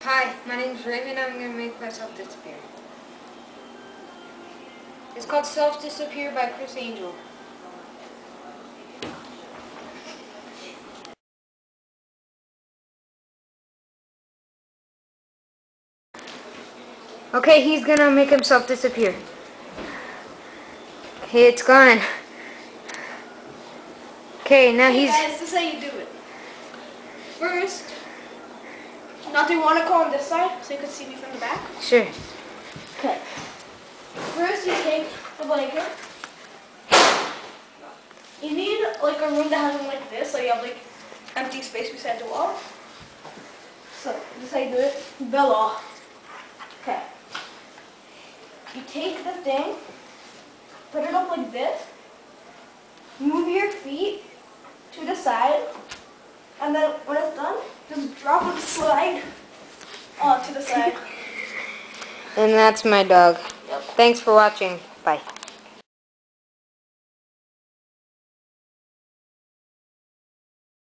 Hi, my name's Raven. I'm going to make myself disappear. It's called Self-Disappear by Chris Angel. Okay, he's going to make himself disappear. Okay, it's gone. Okay, now Hey he's... guys, this is how you do it. First, now do you want to go on this side so you can see me from the back? Sure. Okay. First you take the blanket. You need like a room that has one like this, so you have like empty space beside the wall. So this is how you do it. Bell off. Okay. You take the thing, put it up like this, move your feet to the side, and then when it's done, just drop and slide to the side. And that's my dog. Yep. Thanks for watching. Bye.